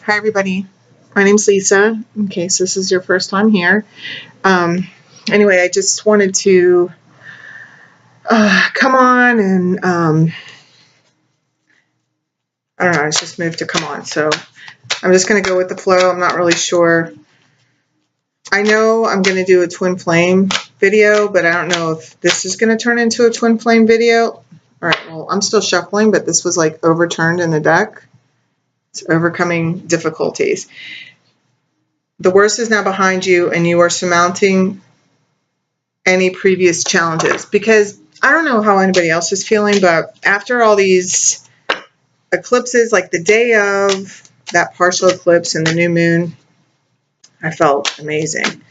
Hi, everybody. My name's Lisa, in case this is your first time here. Anyway, I just wanted to come on and, I don't know, I just moved to come on. So I'm just going to go with the flow. I'm not really sure. I know I'm going to do a twin flame video, but I don't know if this is going to turn into a twin flame video. All right, well, I'm still shuffling, but this was like overturned in the deck. It's overcoming difficulties. The worst is now behind you, and you are surmounting any previous challenges. Because I don't know how anybody else is feeling, but after all these eclipses, like the day of that partial eclipse and the new moon, I felt amazing.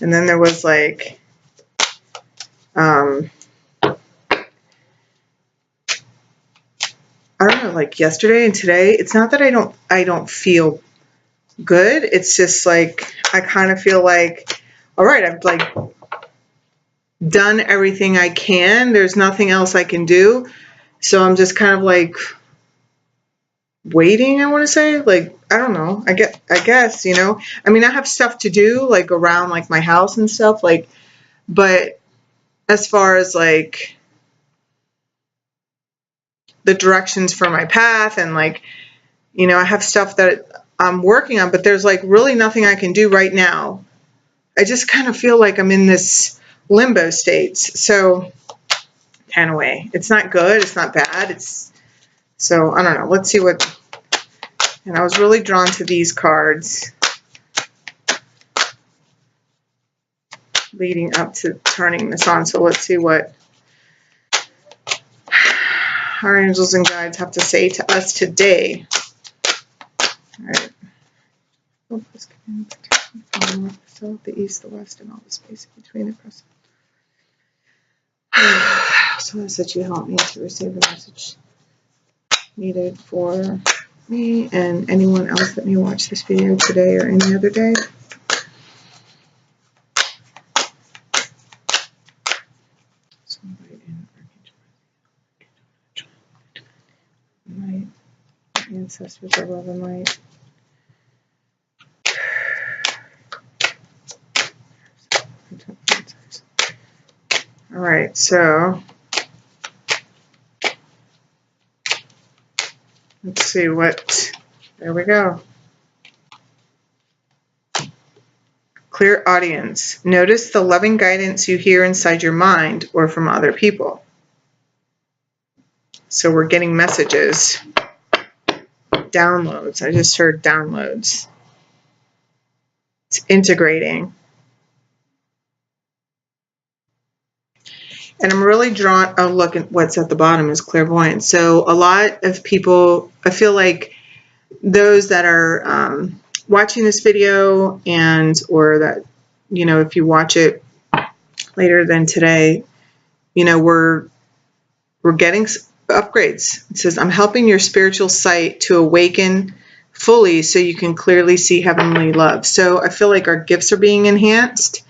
And then there was like, I don't know, like yesterday and today, it's not that I don't feel good. It's just like, I kind of feel like, all right, I've like done everything I can. There's nothing else I can do. So I'm just kind of like waiting, I want to say. Like, I don't know. I guess, you know. I mean, I have stuff to do, like around like my house and stuff, like, but as far as like the directions for my path and like, you know, I have stuff that I'm working on, but there's like really nothing I can do right now. I just kind of feel like I'm in this limbo state. So kind of way. It's not good. It's not bad. So I don't know. Let's see what. And I was really drawn to these cards leading up to turning this on. So let's see what our angels and guides have to say to us today. All right. The north, the south, the east, the west, and all the space between the present. So I said you help me to receive the message needed for me and anyone else that may watch this video today or any other day. My ancestors of love and light. All right, so let's see what, there we go. Clear audience. Notice the loving guidance you hear inside your mind or from other people. So we're getting messages, downloads. I just heard downloads. It's integrating. And I'm really drawn, oh look, at what's at the bottom is clairvoyance. So a lot of people, I feel like those that are watching this video and or that, you know, if you watch it later than today, you know, we're getting upgrades. It says, I'm helping your spiritual sight to awaken fully so you can clearly see heavenly love. So I feel like our gifts are being enhanced.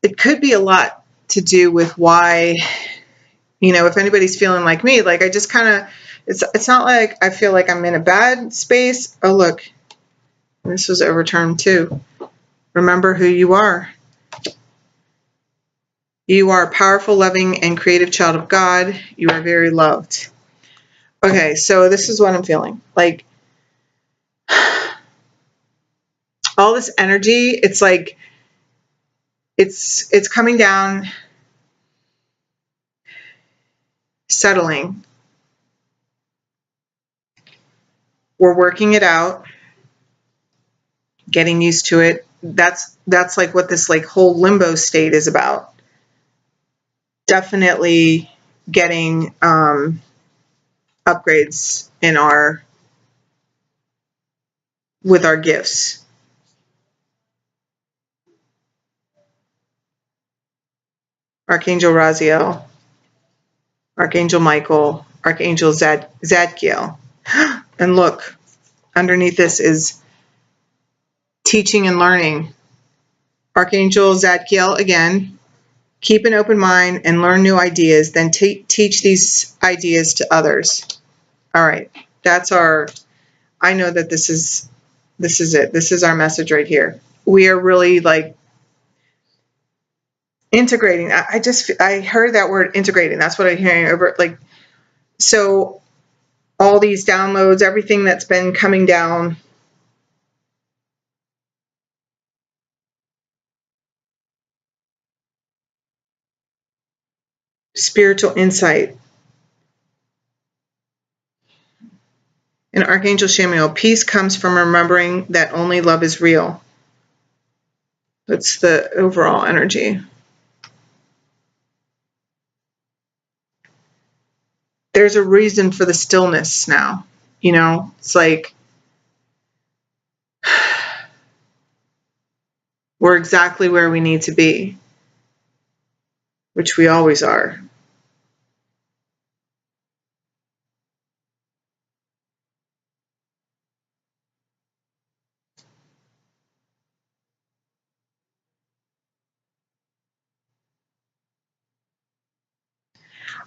It could be a lot to do with why, you know, if anybody's feeling like me, like I just kind of, it's not like I feel like I'm in a bad space. Oh, look, this was overturned too. Remember who you are. You are a powerful, loving, and creative child of God. You are very loved. Okay, so this is what I'm feeling. Like, all this energy, it's like, it's coming down, settling. We're working it out, getting used to it. That's like what this like whole limbo state is about. Definitely getting upgrades in with our gifts. Archangel Raziel, Archangel Michael, Archangel Zadkiel. And look, underneath this is teaching and learning. Archangel Zadkiel again. Keep an open mind and learn new ideas, then teach these ideas to others. All right, that's our, I know that this is This is it. This is our message right here. We are really like integrating. I heard that word integrating. That's what I'm hearing over like, so all these downloads, everything that's been coming down, spiritual insight. And Archangel Samuel, peace comes from remembering that only love is real. That's the overall energy. There's a reason for the stillness now. You know, it's like we're exactly where we need to be, which we always are.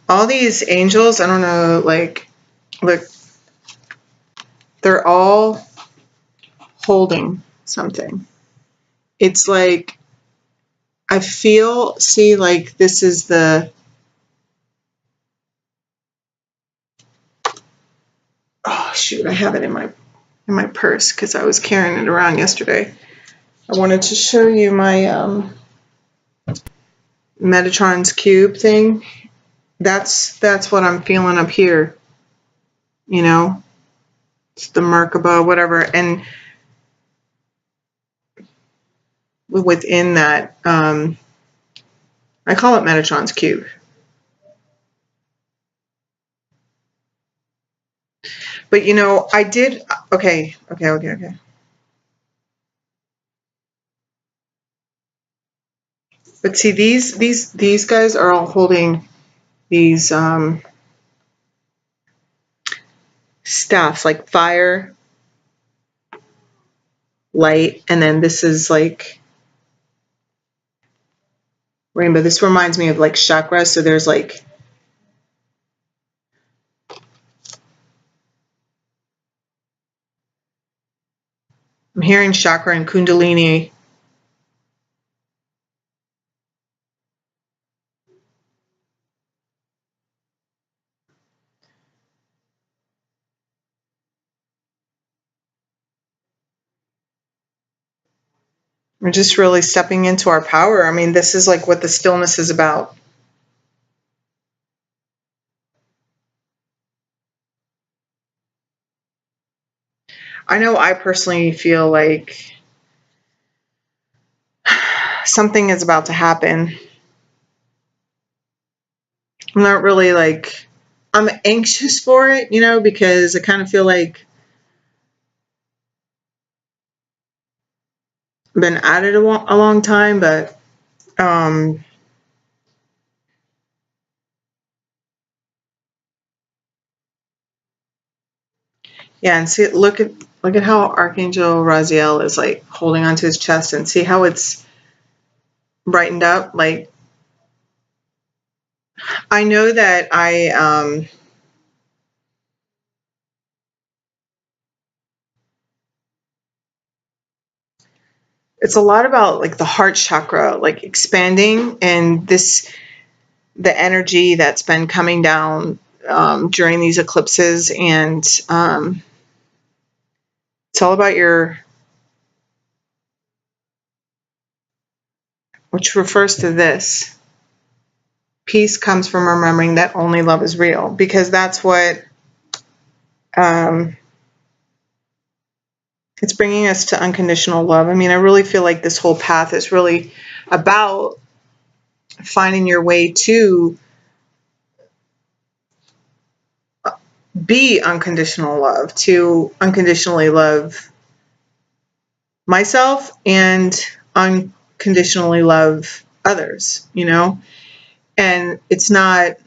All these angels, I don't know, like, look, they're all holding something. It's like, I feel, see, like this is the, oh shoot, I have it in my purse because I was carrying it around yesterday. I wanted to show you my Metatron's cube thing. That's what I'm feeling up here. You know, it's the Merkaba, whatever, and within that, I call it Metatron's cube. But you know, I did. Okay. But see, these guys are all holding these staffs, like fire, light, and then this is like rainbow. This reminds me of like chakras. So there's like, I'm hearing chakra and kundalini. We're just really stepping into our power. I mean, this is like what the stillness is about. I know I personally feel like something is about to happen. I'm not really like, I'm anxious for it, you know, because I kind of feel like I've been at it a long time, but yeah, and see, look at how Archangel Raziel is like holding onto his chest, and see how it's brightened up. Like, I know that it's a lot about like the heart chakra, like expanding, and the energy that's been coming down during these eclipses, and it's all about which refers to this. Peace comes from remembering that only love is real, because that's what it's bringing us to unconditional love. I mean, I really feel like this whole path is really about finding your way to be unconditional love, to unconditionally love myself and unconditionally love others, you know? And it's not,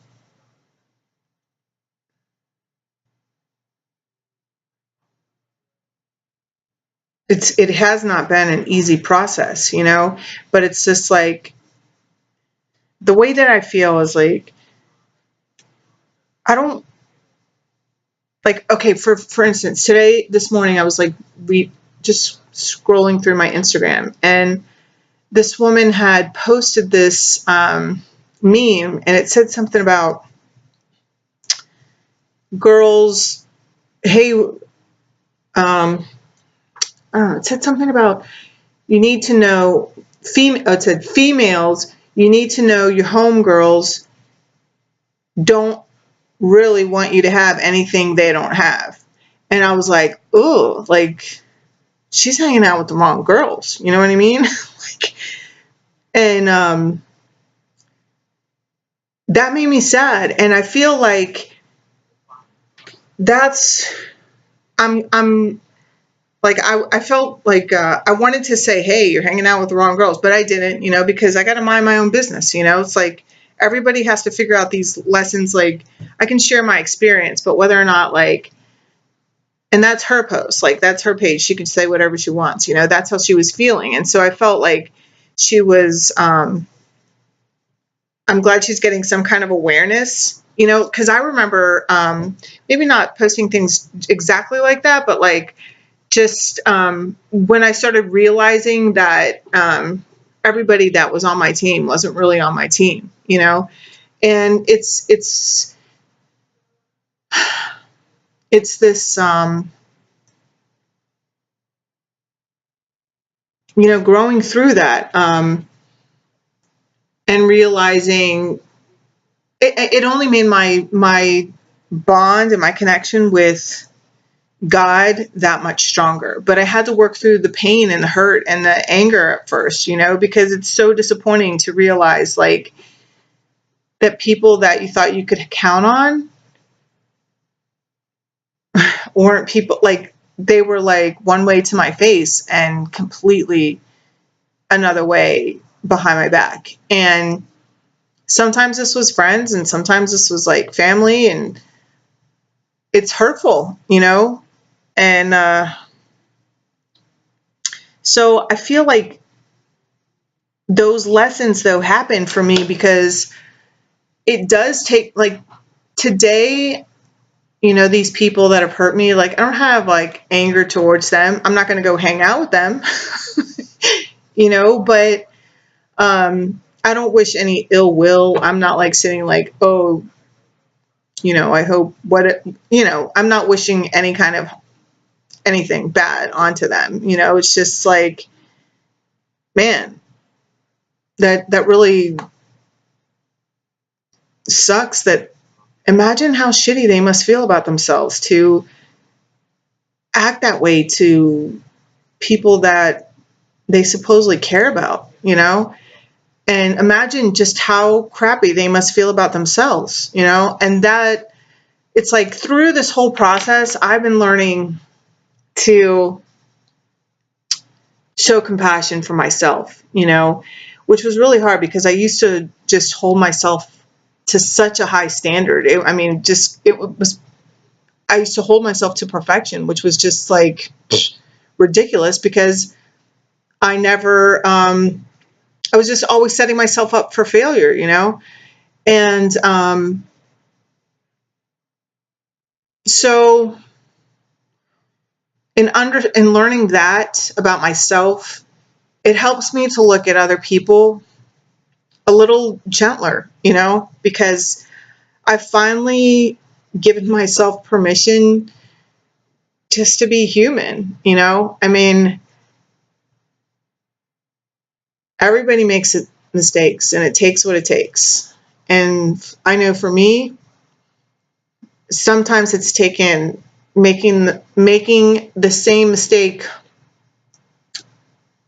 it has not been an easy process, you know? But it's just like, the way that I feel is like, I don't, like, okay, for instance, this morning I was like just scrolling through my Instagram, and this woman had posted this meme, and it said something about girls, hey, it said something about you need to know, it said females, you need to know your homegirls don't really want you to have anything they don't have. And I was like, oh, like, she's hanging out with the wrong girls. You know what I mean? Like, and that made me sad. And I feel like that's, I'm like, I felt like I wanted to say, hey, you're hanging out with the wrong girls, but I didn't, you know, because I got to mind my own business. You know, it's like everybody has to figure out these lessons. Like, I can share my experience, but whether or not, like, and that's her post, like, that's her page. She can say whatever she wants, you know, that's how she was feeling. And so I felt like she was, I'm glad she's getting some kind of awareness, you know, because I remember maybe not posting things exactly like that, but like just when I started realizing that everybody that was on my team wasn't really on my team, you know, and it's this, you know, growing through that and realizing it only made my bond and my connection with God that much stronger. But I had to work through the pain and the hurt and the anger at first, you know, because it's so disappointing to realize like that people that you thought you could count on weren't people, like they were like one way to my face and completely another way behind my back. And sometimes this was friends and sometimes this was like family, and it's hurtful, you know? And so I feel like those lessons though happen for me because it does take, like, today, you know, these people that have hurt me, like, I don't have like anger towards them. I'm not going to go hang out with them, you know, but I don't wish any ill will. I'm not like sitting like, oh, you know, I hope you know, I'm not wishing any kind of anything bad onto them. You know, it's just like, man, that really sucks. That imagine how shitty they must feel about themselves to act that way to people that they supposedly care about, you know? And imagine just how crappy they must feel about themselves, you know? And that it's like through this whole process, I've been learning to show compassion for myself, you know, which was really hard because I used to just hold myself to such a high standard. I used to hold myself to perfection, which was just like ridiculous because I never, I was just always setting myself up for failure, you know? And so in learning that about myself, it helps me to look at other people a little gentler, you know, because I've finally given myself permission just to be human, you know? I mean, everybody makes mistakes and it takes what it takes. And I know for me, sometimes it's taken making the same mistake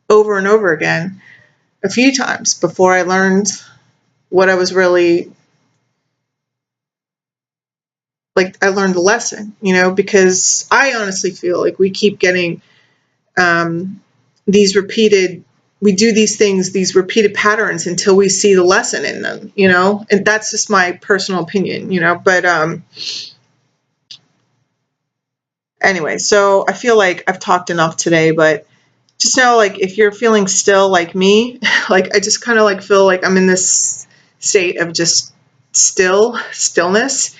over and over again a few times before I learned what I was really like. I learned the lesson, you know, because I honestly feel like we keep getting these repeated, we do these things, these repeated patterns until we see the lesson in them, you know, and that's just my personal opinion, you know, but anyway, so I feel like I've talked enough today, but just know, like, if you're feeling still like me, like, I just kind of like feel like I'm in this state of just stillness.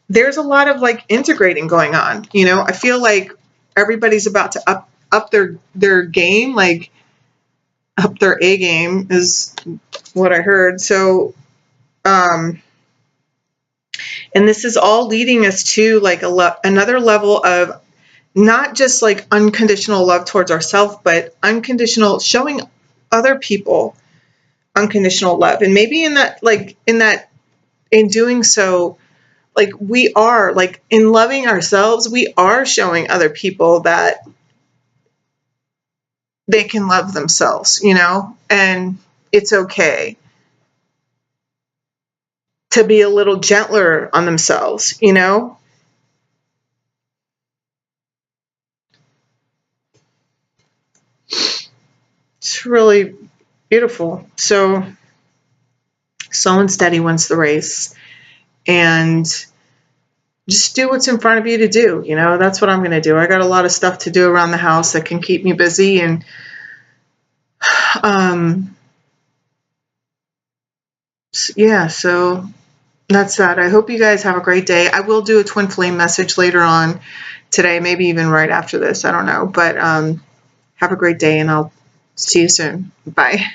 There's a lot of like integrating going on, you know. I feel like everybody's about to up their game, like up their A game is what I heard. So, and this is all leading us to like another level of not just like unconditional love towards ourselves, but unconditional, showing other people unconditional love. And maybe in doing so, like we are, like in loving ourselves, we are showing other people that they can love themselves, and it's okay to be a little gentler on themselves, It's really beautiful. So, slow and steady wins the race. And just do what's in front of you to do. That's what I'm going to do. I got a lot of stuff to do around the house that can keep me busy. And yeah, so that's that. I hope you guys have a great day. I will do a twin flame message later on today, maybe even right after this. I don't know. But have a great day, and I'll see you soon. Bye.